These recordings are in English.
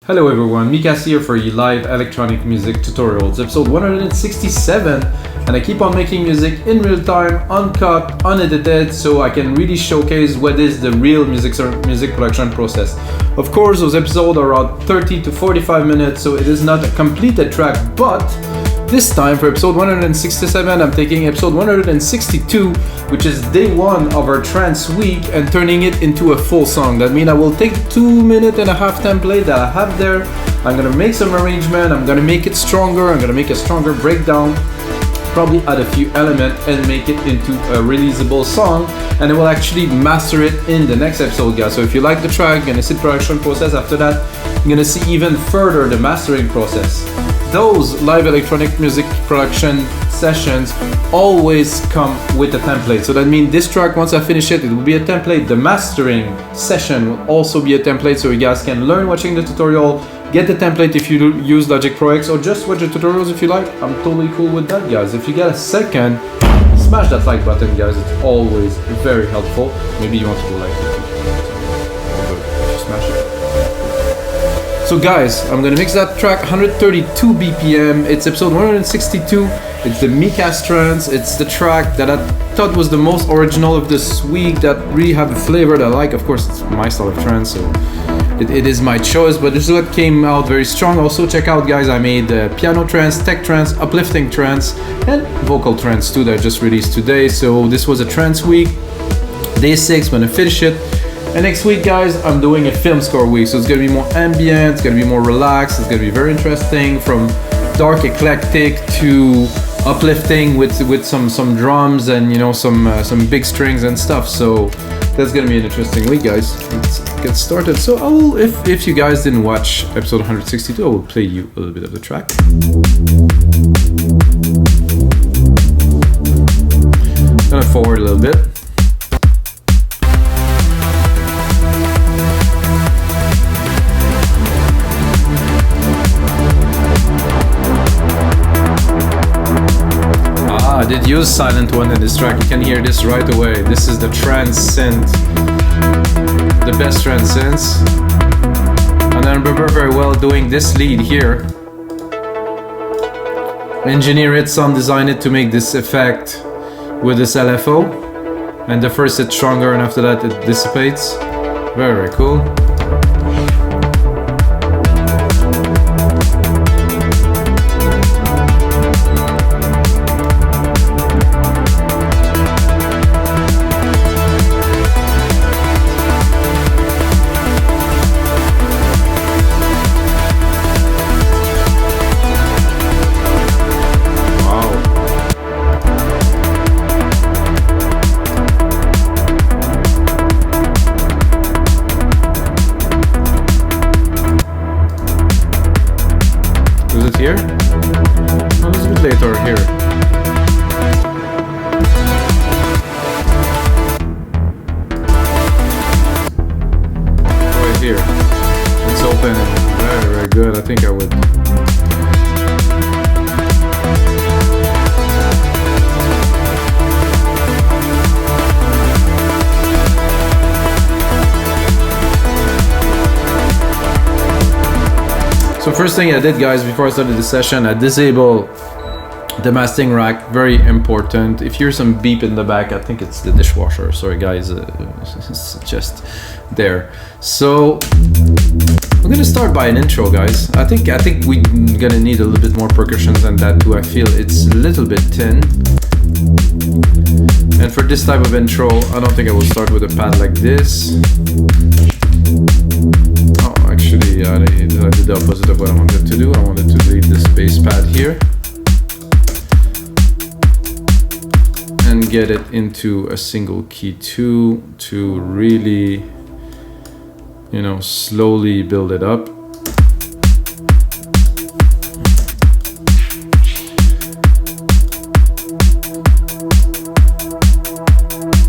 Hello everyone, Mikas here for your live electronic music tutorials, episode 167, and I keep on making music in real time, uncut, unedited, so I can really showcase what is the real music production process. Of course, those episodes are around 30 to 45 minutes, so it is not a completed track, but this time for episode 167, I'm taking episode 162, which is day one of our trance week, and turning it into a full song. That means I will take the 2.5-minute template that I have there. I'm gonna make some arrangement, I'm gonna make it stronger, I'm gonna make a stronger breakdown, probably add a few elements and make it into a releasable song, and I will actually master it in the next episode, guys. So if you like the track, you're gonna see the production process. After that, you're gonna see even further the mastering process. Those live electronic music production sessions always come with a template. So that means this track, once I finish it, it will be a template. The mastering session will also be a template, so you guys can learn watching the tutorial, get the template if you use Logic Pro X, or just watch the tutorials if you like. I'm totally cool with that, guys. If you get a second, smash that like button, guys. It's always very helpful. Maybe you want to go like it. Smash it. So guys, I'm gonna mix that track 132 BPM. It's episode 162. It's the Mikas Trance. It's the track that I thought was the most original of this week, that really have a flavor that I like. Of course, it's my style of trance, so it is my choice, but this is what came out very strong. Also check out, guys, I made piano trance, tech trance, uplifting trance, and vocal trance too that I just released today. So this was a trance week, day 6, I'm gonna finish it. And next week, guys, I'm doing a film score week, so it's gonna be more ambient, it's gonna be more relaxed, it's gonna be very interesting, from dark eclectic to uplifting with some drums and, you know, some big strings and stuff. So that's gonna be an interesting week, guys. Let's get started. So I will, if you guys didn't watch episode 162, I will play you a little bit of the track. I'm gonna forward a little bit. I did use silent one in this track. You can hear this right away. This is the trance synth, the best trance synth. And I remember very well doing this lead here. Engineer it, sound design it to make this effect with this LFO. And the first it's stronger, and after that it dissipates. Very, very cool. Here? Oh, it's a bit later here. Right here. It's open and very, very good. I think I would. So first thing I did, guys, before I started the session, I disabled the mastering rack. Very important. If you hear some beep in the back, I think it's the dishwasher. Sorry, guys, it's just there. So I'm gonna start by an intro, guys. I think we're gonna need a little bit more percussion than that too. I feel it's a little bit thin. And for this type of intro, I don't think I will start with a pad like this. Actually, I did the opposite of what I wanted to do. I wanted to leave this bass pad here and get it into a single key 2 to really, you know, slowly build it up.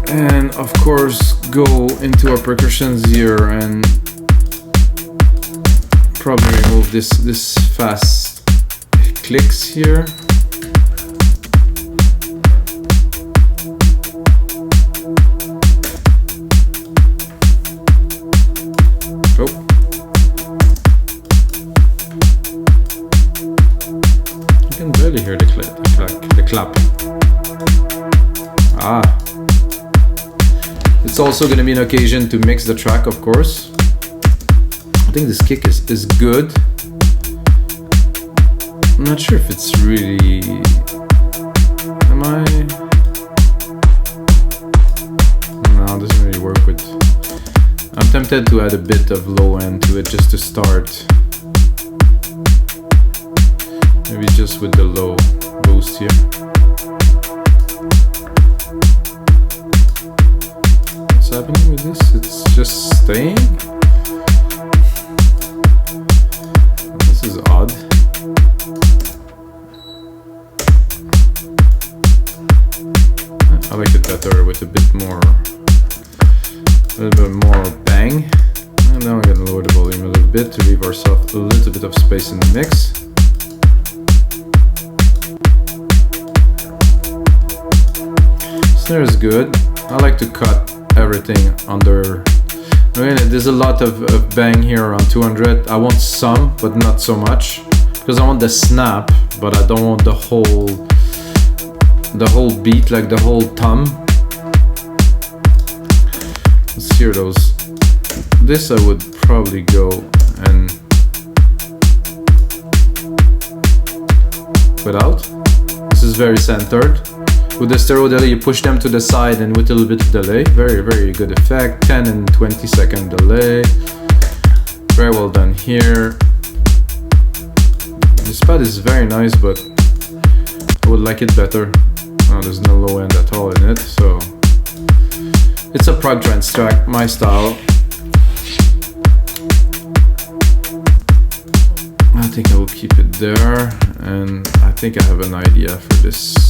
And of course, go into our percussions here and probably remove this fast clicks here. barely hear the clap. Ah. It's also going to be an occasion to mix the track, of course. I think this kick is good. I'm not sure if it's really... Am I... No, it doesn't really work with... I'm tempted to add a bit of low end to it just to start. Maybe just with the low boost here. What's happening with this? It's just staying? This is odd. I like it better with a bit more, a little bit more bang. And now I'm gonna lower the volume a little bit to leave ourselves a little bit of space in the mix. Snare is good. I like to cut everything under. I mean, there's a lot of bang here around 200. I want some, but not so much, because I want the snap, but I don't want the whole beat, like the whole thumb. Let's hear those. This I would probably go and without. This is very centered. With the stereo delay, you push them to the side, and with a little bit of delay, very, very good effect. 10 and 20 second delay. Very well done here. This pad is very nice, but I would like it better. Oh, there's no low end at all in it, so it's a prog trance track, my style. I think I will keep it there, and I think I have an idea for this.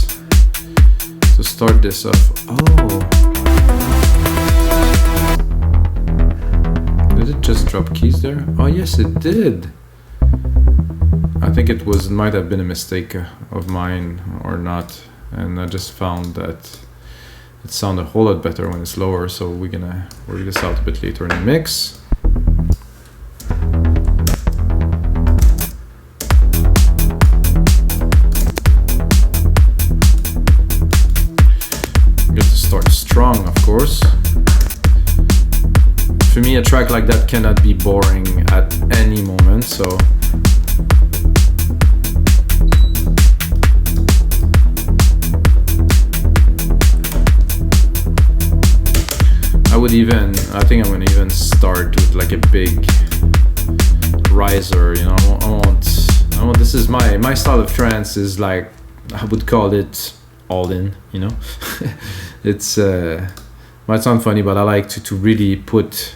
To start this off. Oh, did it just drop keys there? Oh yes, it did. I think it might have been a mistake of mine or not, and I just found that it sounded a whole lot better when it's lower. So we're gonna work this out a bit later in the mix. Strong, of course. For me, a track like that cannot be boring at any moment, so I think I'm gonna even start with like a big riser, you know. I want this is my style of trance is like, I would call it all in, you know. It's might sound funny, but I like to really put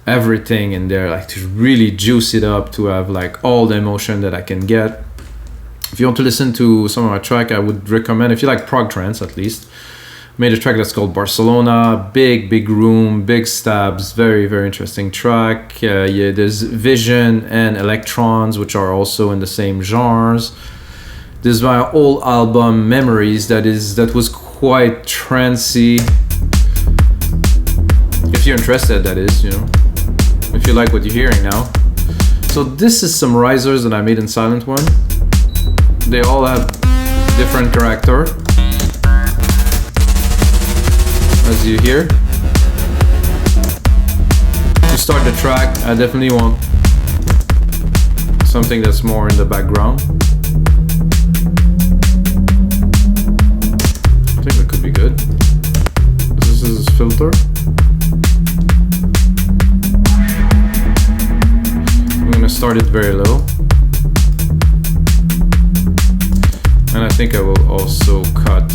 everything in there, like to really juice it up, to have like all the emotion that I can get. If you want to listen to some of my track, I would recommend, if you like prog trance at least, made a track that's called Barcelona. Big room, big stabs, very, very interesting track. Yeah, there's Vision and Electrons, which are also in the same genres. There's my old album Memories that was quite trancey. If you're interested, that is, you know, if you like what you're hearing now. So this is some risers that I made in Silent One. They all have different character, as you hear. To start the track, I definitely want something that's more in the background. I think that could be good. This is his filter. I'm gonna start it very low. And I think I will also cut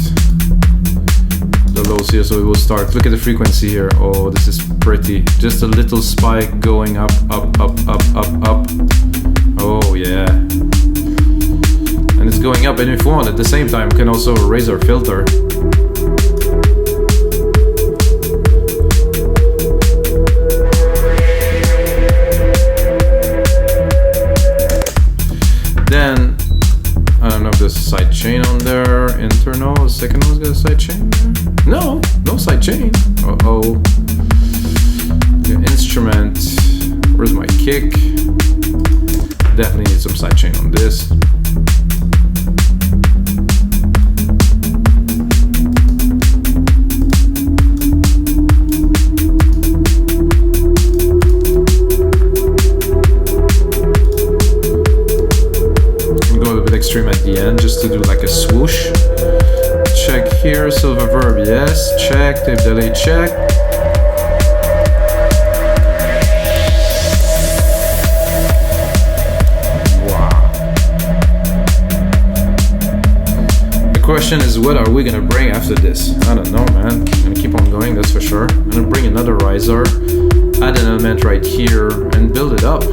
the lows here, so it will start. Look at the frequency here. Oh, this is pretty. Just a little spike going up. Oh yeah. And it's going up, and if we want at the same time, we can also raise our filter. Then I don't know if there's a sidechain on there. Internal. The second one's got a sidechain there. No sidechain. Uh-oh. The instrument. Where's my kick? Definitely need some sidechain on this. stream at the end just to do like a swoosh. Check here, SilverVerb, yes. Check, tape delay, check. Question is, what are we gonna bring after this? I don't know, man. I'm gonna keep on going, that's for sure. I'm gonna bring another riser, add an element right here, and build it up.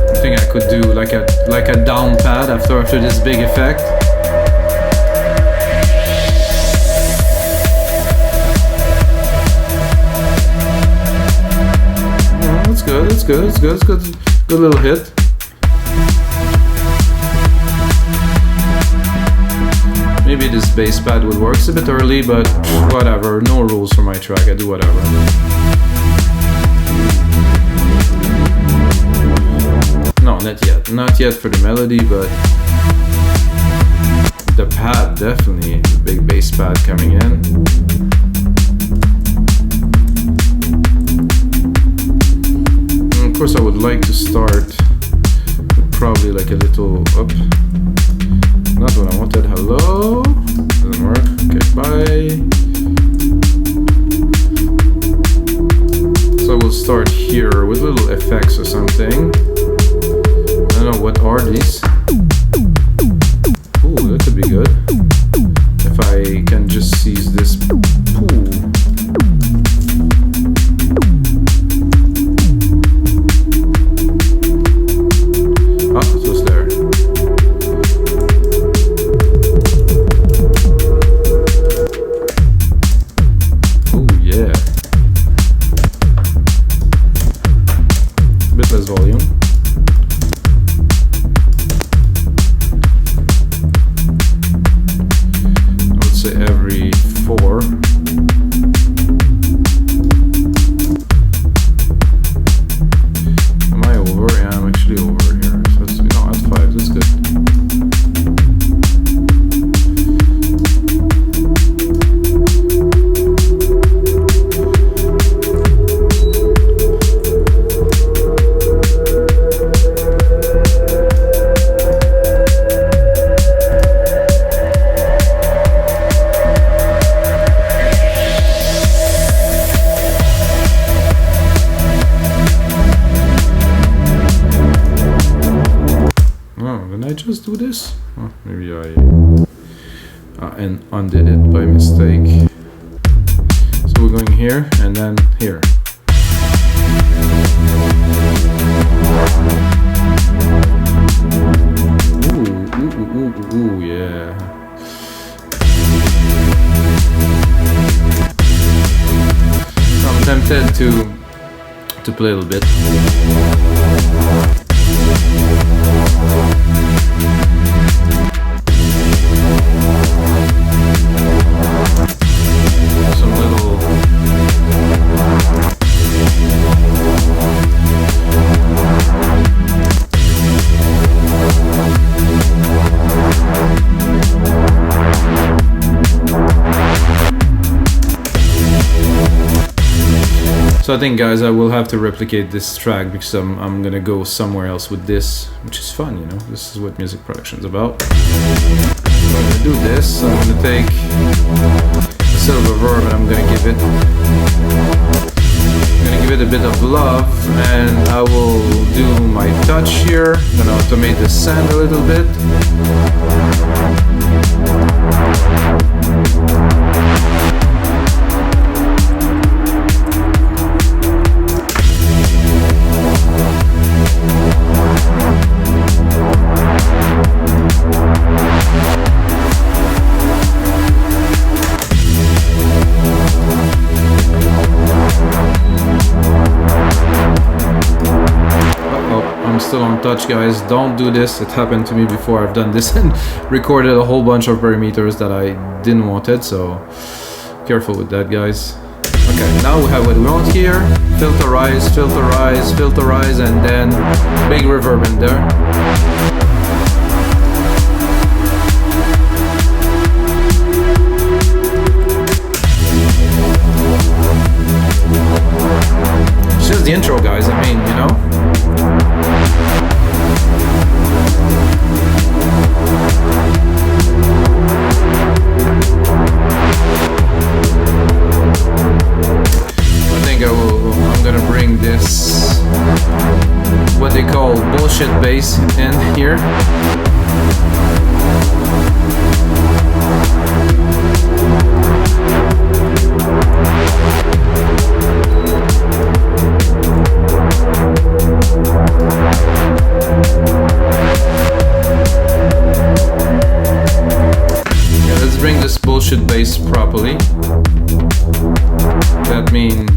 I think I could do like a down pad after this big effect. It's good, it's good, it's good, it's good. Good little hit. Maybe this bass pad would work. It's a bit early, but whatever. No rules for my track. I do whatever. No, not yet. Not yet for the melody, but the pad, definitely. The big bass pad coming in. Of course, I would like to start with probably like a little up. Not what I wanted. Hello? Doesn't work. Okay, bye. So we'll start here with little effects or something. I don't know, what are these? Ooh, that could be good. If I can just seize this pool. Just do this? Oh, maybe I and undid it by mistake. So we're going here and then here. Ooh, yeah. So I'm tempted to play a little bit. So I think, guys, I will have to replicate this track because I'm gonna go somewhere else with this, which is fun, you know. This is what music production is about. So I'm gonna do this. I'm gonna take the SilverVerb and I'm gonna give it a bit of love, and I will do my touch here. I'm gonna automate the sand a little bit. Still on touch, guys. Don't do this. It happened to me before. I've done this and recorded a whole bunch of parameters that I didn't want it, so careful with that, guys. Okay, now we have what we want here. Filterize, filterize, filterize, and then big reverb in there. Just the intro, guys. I mean, you know. I think I'm gonna bring this, what they call bullshit bass in here. Yeah, let's bring this bullshit bass properly. That means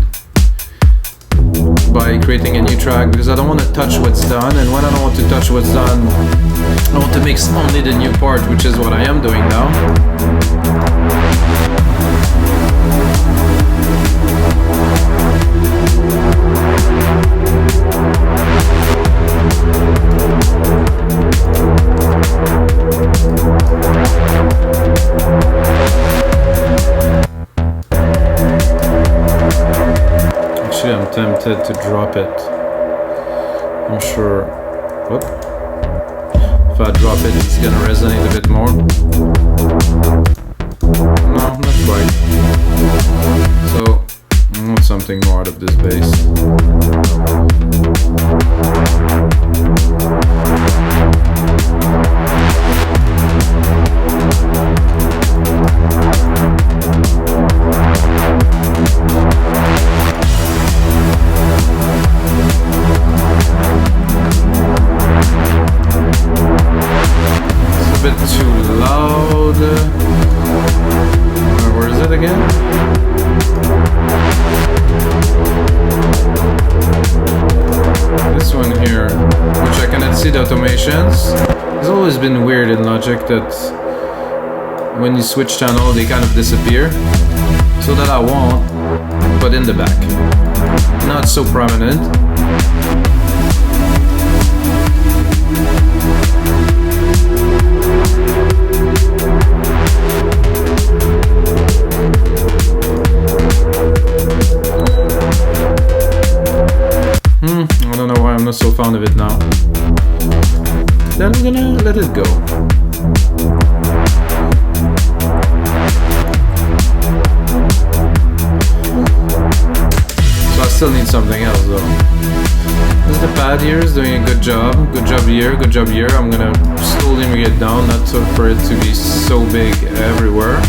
by creating a new track, because I don't want to touch what's done, and when I don't want to touch what's done, I want to mix only the new part, which is what I am doing now. Actually, I'm tempted to drop it. I'm sure. Whoop. If I drop it, it's gonna resonate a bit more. No, not quite. So, I want something more out of this bass. Too loud. Where is it again? This one here, which I cannot see the automations. It's always been weird in Logic that when you switch channel they kind of disappear. So that I want, but in the back. Not so prominent. I don't know why I'm not so fond of it now. Then I'm gonna let it go. So I still need something else though. This the pad here is doing a good job. Good job here, good job here. I'm gonna slowly bring it down, not so for it to be so big everywhere.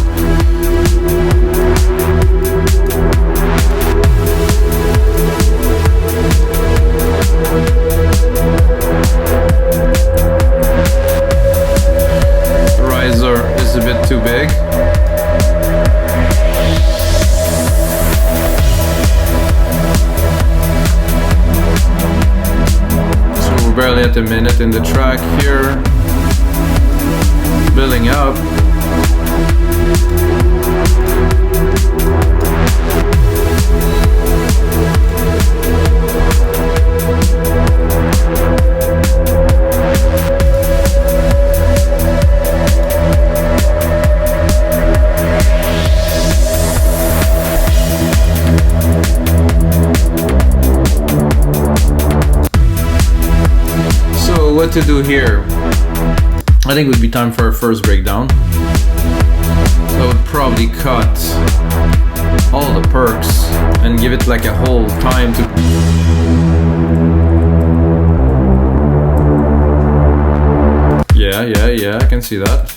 Is a bit too big. So we're barely at a minute in the track here. Building up. What to do here? I think it would be time for our first breakdown. So I would probably cut all the perks and give it like a whole time to. Yeah, I can see that.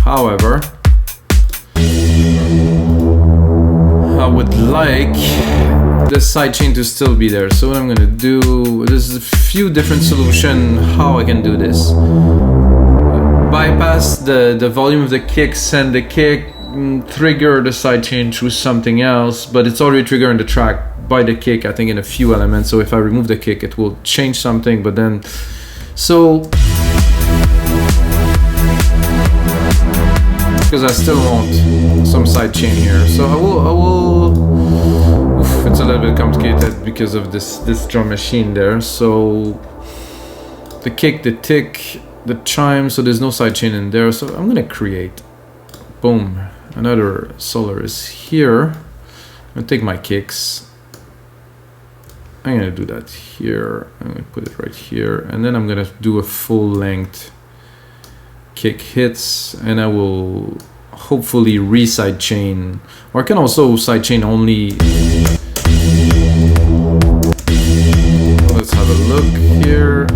However, I would like the sidechain to still be there. So what I'm gonna do, there's a few different solutions how I can do this. Bypass the volume of the kick, send the kick, trigger the sidechain through something else, but it's already triggering the track by the kick, I think in a few elements. So if I remove the kick, it will change something, but then, so, because I still want some sidechain here. So I will it's a little bit complicated because of this drum machine there. So the kick, the tick, the chime, so there's no sidechain in there. So I'm gonna create, boom, another Solaris here. I'll take my kicks. I'm gonna do that here. I'm gonna put it right here, and then I'm gonna do a full length kick hits, and I will hopefully re-sidechain, or I can also sidechain only. Let's have a look here.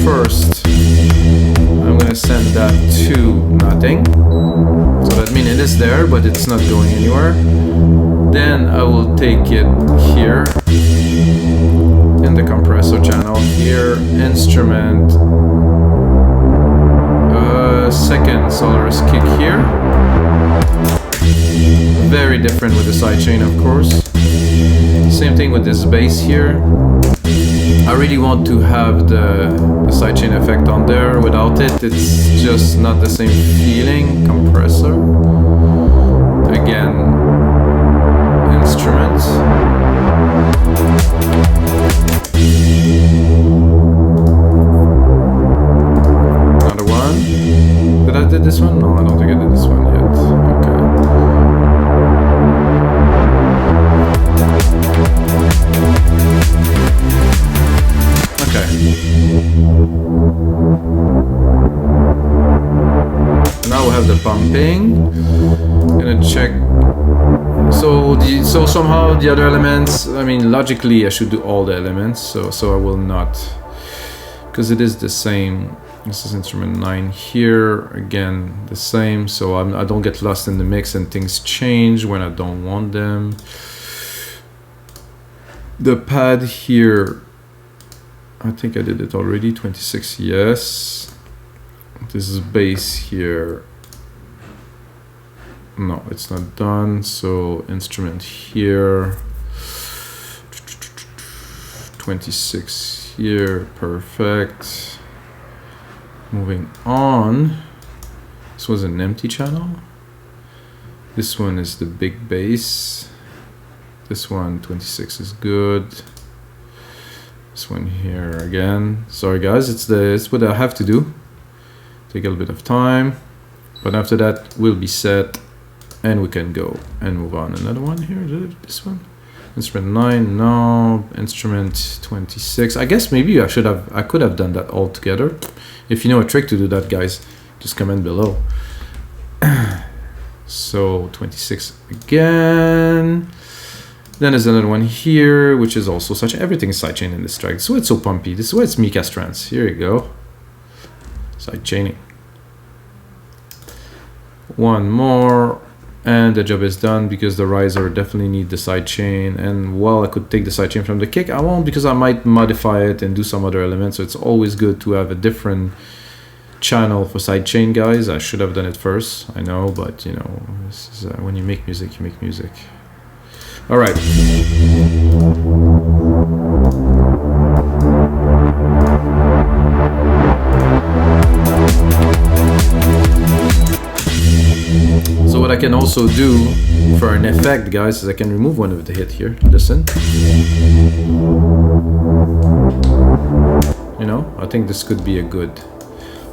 First, I'm gonna send that to nothing. So that means it is there, but it's not going anywhere. Then I will take it here in the compressor channel here, instrument, second Solaris kick here. Very different with the sidechain, of course. Same thing with this bass here. I really want to have the sidechain effect on there. Without it, it's just not the same feeling. Compressor. Again, instruments. Another one. Did I do this one? No, I don't think I did this one yet. Okay. Now we have the pumping. I'm gonna check. So somehow the other elements. I mean, logically, I should do all the elements. So I will not, because it is the same. This is instrument 9 here. Again, the same. So I don't get lost in the mix and things change when I don't want them. The pad here. I think I did it already, 26, yes. This is bass here. No, it's not done, so instrument here. 26 here, perfect. Moving on. This was an empty channel. This one is the big bass. This one, 26 is good. This one here again. Sorry guys, it's what I have to do. Take a little bit of time, but after that we'll be set and we can go and move on. Another one here, this one. Instrument 9, no. Instrument 26. I guess maybe I could have done that all together. If you know a trick to do that, guys, just comment below. So 26 again. Then there's another one here, which is also such. Everything is sidechain in this track. So it's so pumpy. This is why it's Mika's Trance. Here you go. Sidechaining. One more, and the job is done, because the riser definitely need the sidechain. And while I could take the sidechain from the kick, I won't, because I might modify it and do some other elements. So it's always good to have a different channel for sidechain, guys. I should have done it first, I know, but you know, this is, when you make music, you make music. All right. So what I can also do for an effect, guys, is I can remove one of the hit here. Listen. You know, I think this could be a good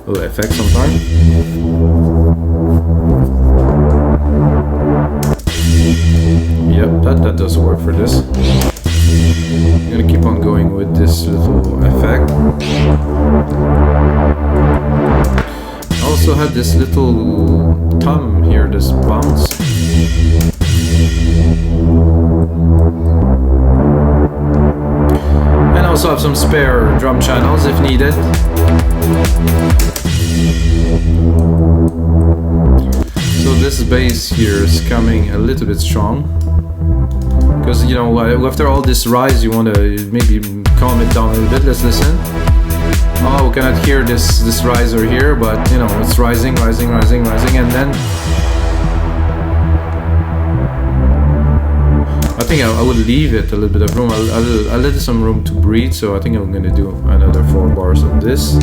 little effect sometime. Yep, that does work for this. I'm gonna keep on going with this little effect. I also had this little thumb here, this bounce. And also have some spare drum channels if needed. So this bass here is coming a little bit strong, because you know, after all this rise, you want to maybe calm it down a little bit. Let's listen. Oh, we cannot hear this riser here, but you know, it's rising, rising, rising, rising, and then I think I would leave it a little bit of room. I'll let some room to breathe. So I think I'm gonna do another 4 bars of this.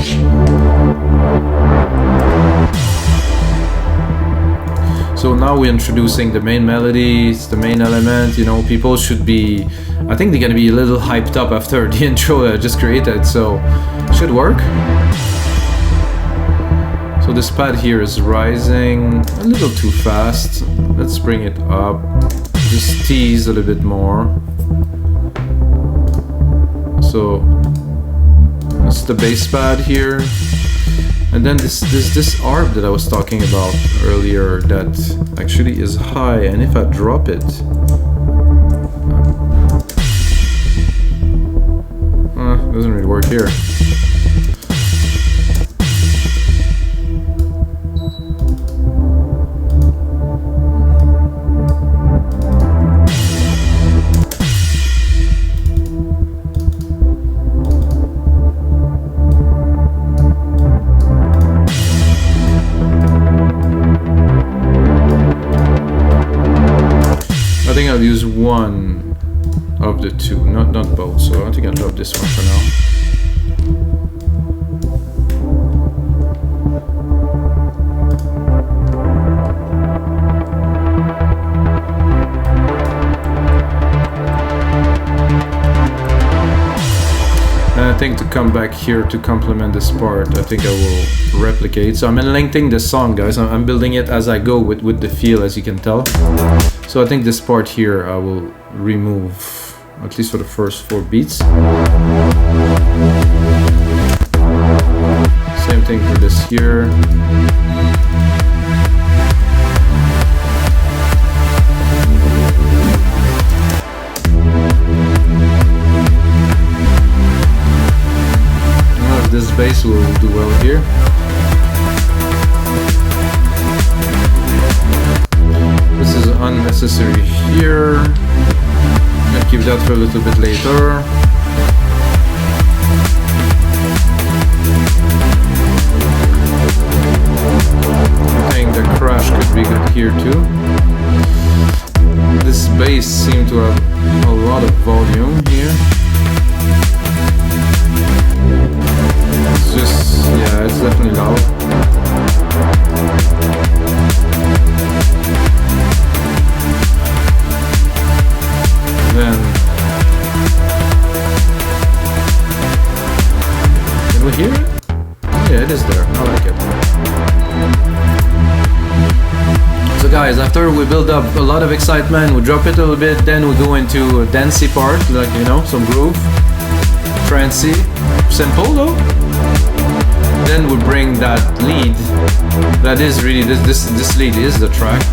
So now we're introducing the main melodies, the main element. You know, people should be, I think they're gonna be a little hyped up after the intro I just created, so should work. So this pad here is rising a little too fast. Let's bring it up. just tease a little bit more. So that's the bass pad here, and then this arp that I was talking about earlier that actually is high, and if I drop it, doesn't really work here. I think I'll use one of the two, not both, so I think I'll drop this one for now. And I think to come back here to complement this part, I think I will replicate. So I'm lengthening the song, guys. I'm building it as I go with the feel, as you can tell. So I think this part here I will remove, at least for the first 4 beats. Same thing for this here. I don't know if this bass will do well here. This is unnecessary here. I'll keep that for a little bit later. I think the crash could be good here too. This bass seems to have a lot of volume here. It's just, yeah, it's definitely loud. Can we hear it? Oh, yeah, it is there. I like it. So guys, after we build up a lot of excitement, we drop it a little bit, then we go into a dancey part, like, you know, some groove, trancey, simple though. Then we bring that lead. That is really, this lead is the track.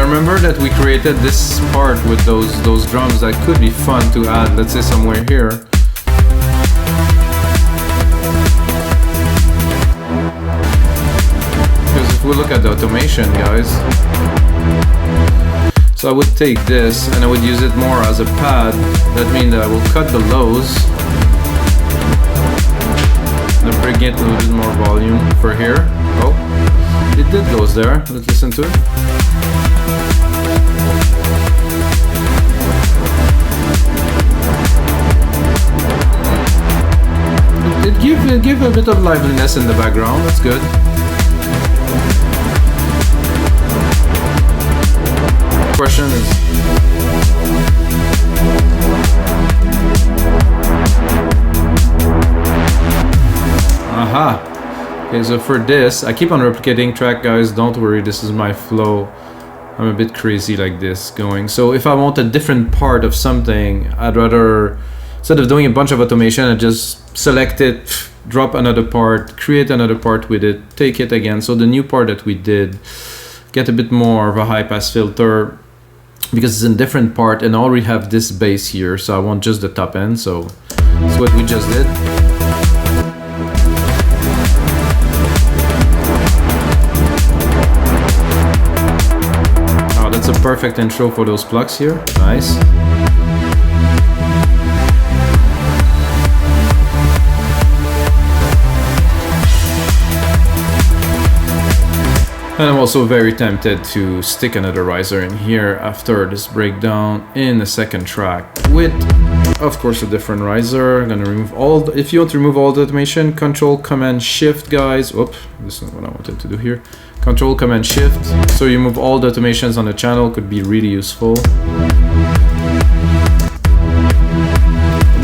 Remember that we created this part with those drums that could be fun to add, let's say somewhere here. Because if we look at the automation, guys, so I would take this and I would use it more as a pad. That means that I will cut the lows and bring it a little bit more volume for here. Oh, it did goes there. Let's listen to it. It give a bit of liveliness in the background. That's good. Question is, aha. Okay, so for this, I keep on replicating track, guys. Don't worry, this is my flow. I'm a bit crazy like this going. So if I want a different part of something, I'd rather, instead of doing a bunch of automation, I just select it, drop another part, create another part with it, take it again. So the new part that we did, get a bit more of a high pass filter because it's a different part, and I already have this bass here, so I want just the top end. So that's what we just did. Oh, that's a perfect intro for those plugs here. Nice. And I'm also very tempted to stick another riser in here after this breakdown in the second track with, of course, a different riser. I'm gonna remove all, if you want to remove all the automation, Control, Command, Shift, guys. Oops, this is what I wanted to do here. Control, Command, Shift. So you move all the automations on the channel, could be really useful.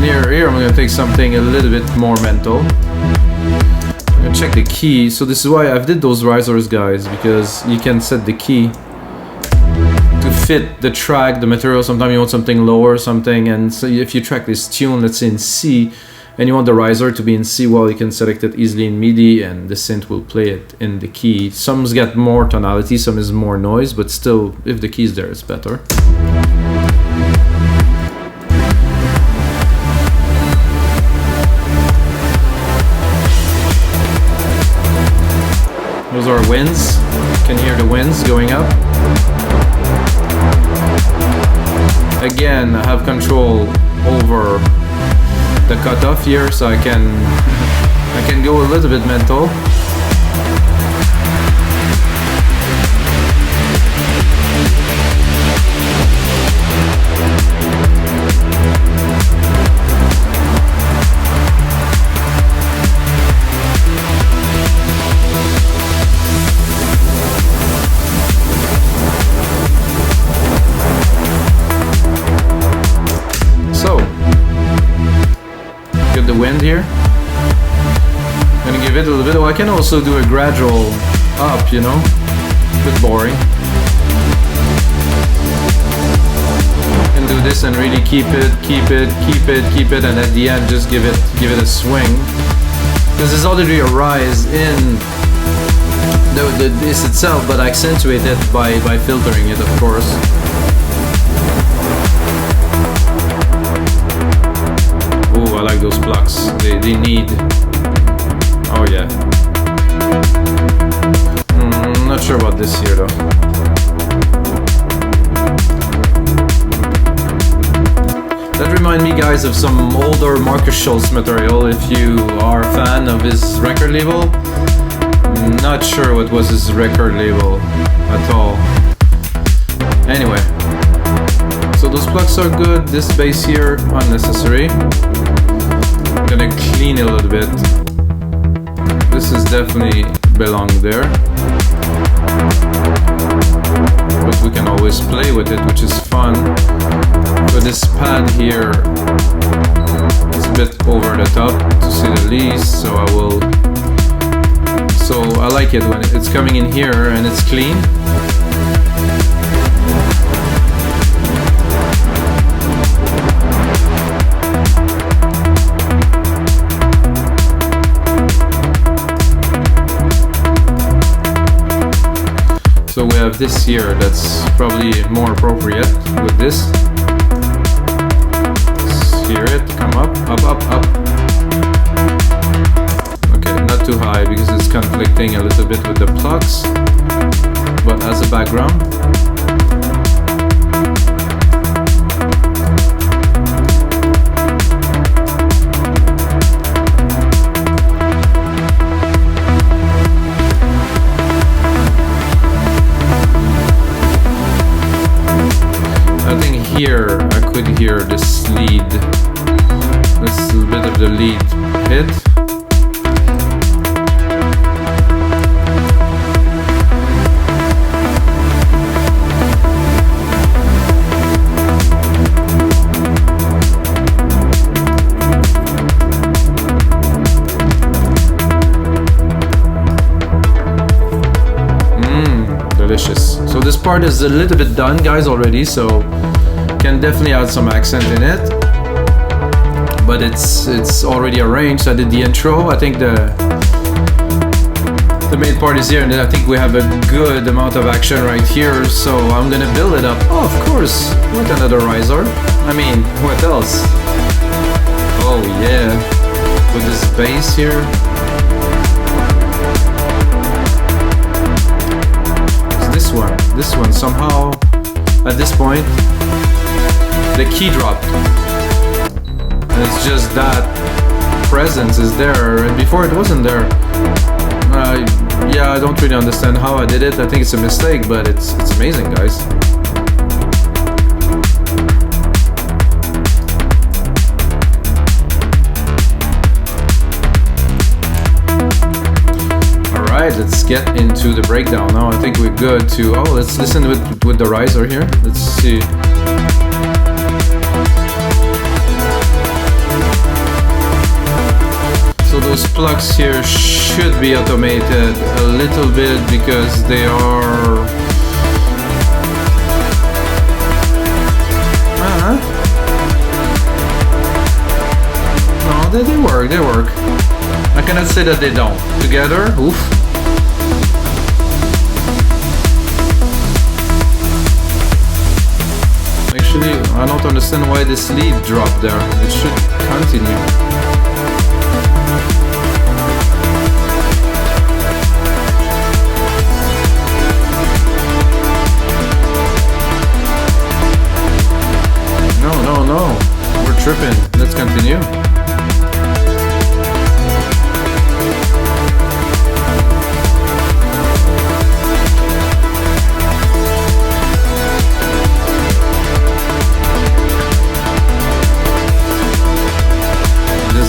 Here I'm gonna take something a little bit more mental. I'm gonna check the key. So this is why I've did those risers, guys, because you can set the key to fit the track, the material. Sometimes you want something lower, something, and so if you track this tune, let's say in C, and you want the riser to be in C, well, you can select it easily in MIDI, and the synth will play it in the key. Some's got more tonality, some is more noise, but still, if the key is there, it's better. Those are winds. You can hear the winds going up. Again, I have control over the cutoff here, so I can go a little bit mental. Wind here. I'm gonna give it a little bit. Oh, I can also do a gradual up, you know, a bit boring. And do this and really keep it, and at the end just give it a swing. Because there's already a rise in the this itself, but accentuate it by filtering it, of course. I like those blocks. They need. Oh yeah. Not sure about this here though. That reminds me, guys, of some older Markus Schulz material. If you are a fan of his record label, not sure what was his record label at all. Anyway, so those plugs are good. This bass here, unnecessary. I'm gonna clean it a little bit. This is definitely belong there, but we can always play with it, which is fun. But this pad here is a bit over the top, to say the least. So I like it when it's coming in here and it's clean. So we have this here that's probably more appropriate with this. Let's hear it come up. Okay, not too high because it's conflicting a little bit with the plugs, but as a background. Here I could hear this lead, this little bit of the lead hit. Delicious. So this part is a little bit done, guys, already, so can definitely add some accent in it, but it's already arranged. I did the intro. I think the main part is here, and then I think we have a good amount of action right here, so I'm gonna build it up. Oh, of course, with another riser. I mean, what else? Oh yeah, with this bass here. It's this one somehow at this point the key dropped, and it's just that presence is there, and before it wasn't there. Yeah, I don't really understand how I did it. I think it's a mistake, but it's amazing, guys. Alright, let's get into the breakdown now. I think we're good to... Oh, let's listen with the riser here. Let's see. So those plugs here should be automated a little bit because they are... No, they work. I cannot say that they don't. Together, oof. Actually, I don't understand why this lead dropped there. It should continue. No. We're tripping. Let's continue.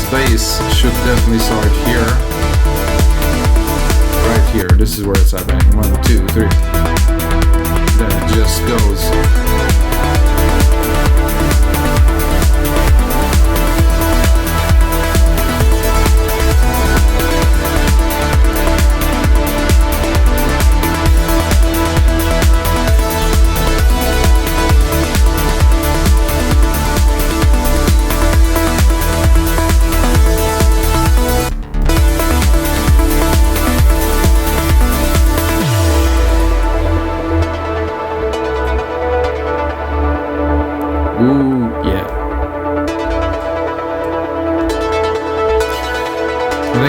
Bass should definitely start here. Right here. This is where it's happening. 1, 2, 3. Then it just goes.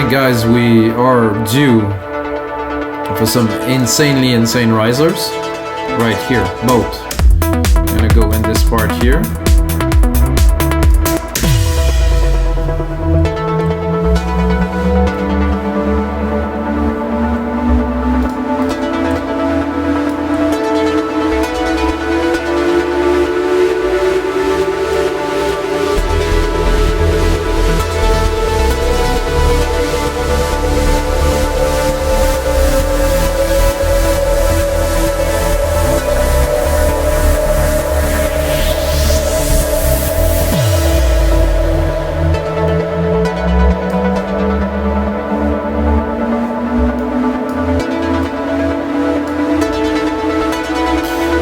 Guys, we are due for some insanely insane risers right here, both. I'm gonna go in this part here.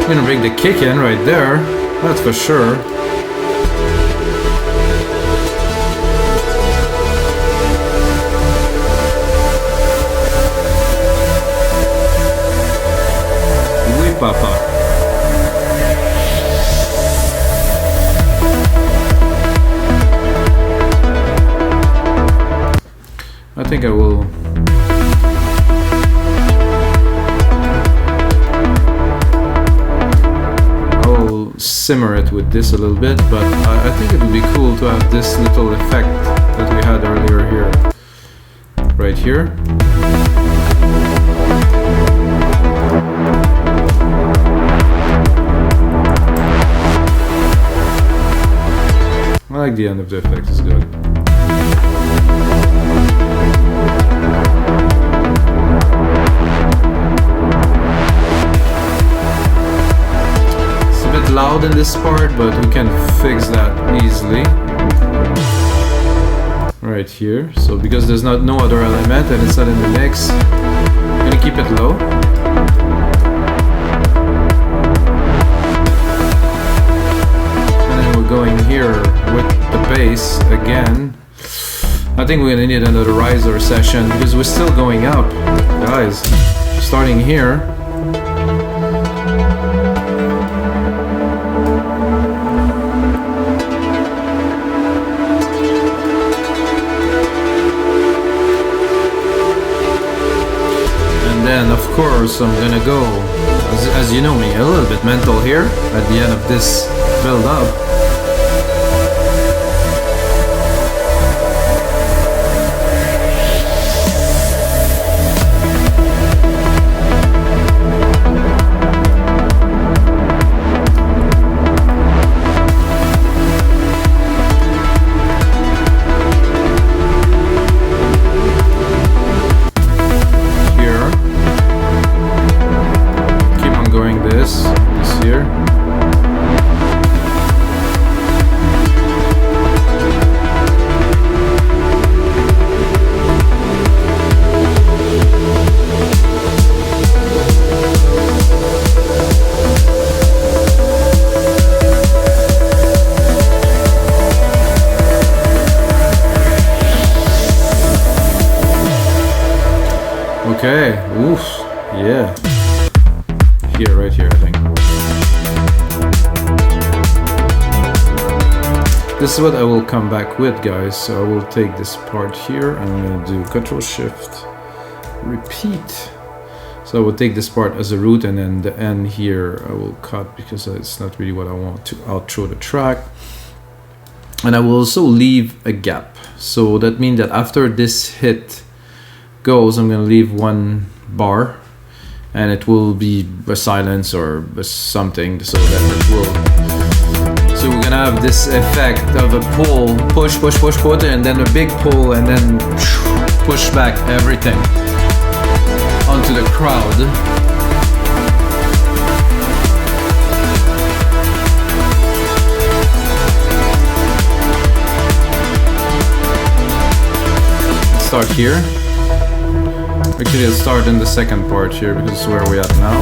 Gonna bring the kick in right there, that's for sure. Oui, papa. I think I will. Simmer it with this a little bit, but I think it would be cool to have this little effect that we had earlier here, right here. I like the end of the effect, it's good. Loud in this part, but we can fix that easily right here. So because there's no other element and it's not in the mix, I'm gonna keep it low. And then we're going here with the bass again. I think we're gonna need another riser session because we're still going up, guys. Starting here. Then of course I'm gonna go, as you know me, a little bit mental here at the end of this build up. Okay, oof, yeah. Here, right here, I think. This is what I will come back with, guys. So I will take this part here. I'm gonna do Ctrl Shift, repeat. So I will take this part as a root, and then the end here I will cut because it's not really what I want to outro the track. And I will also leave a gap. So that means that after this hit goes, I'm gonna leave one bar, and it will be a silence or something, so that it will. So we're gonna have this effect of a pull, push, push, push, push, and then a big pull, and then push back everything onto the crowd. Let's start here. Actually, let's start in the second part here because it's where we're at now.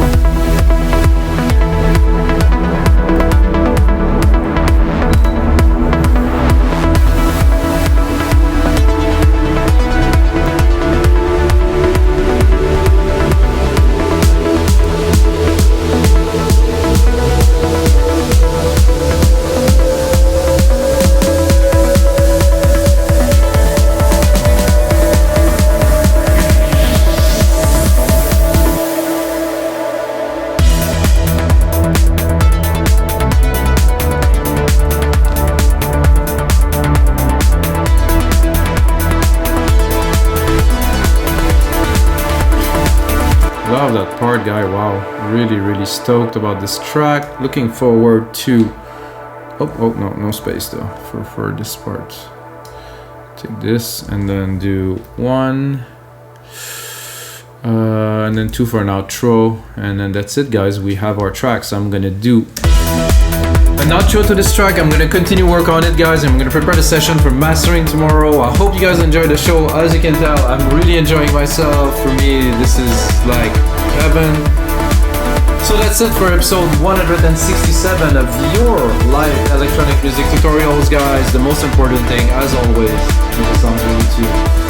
Love that part, guy. Wow, really stoked about this track. Looking forward to no space though for this part. Take this and then do 1 and then 2 for an outro, and then that's it, guys. We have our tracks. I'm gonna do an outro to this track. I'm gonna continue work on it, guys. I'm gonna prepare the session for mastering tomorrow. I hope you guys enjoyed the show. As you can tell, I'm really enjoying myself. For me, this is like heaven. So that's it for episode 167 of your live electronic music tutorials, guys. The most important thing, as always, is on YouTube.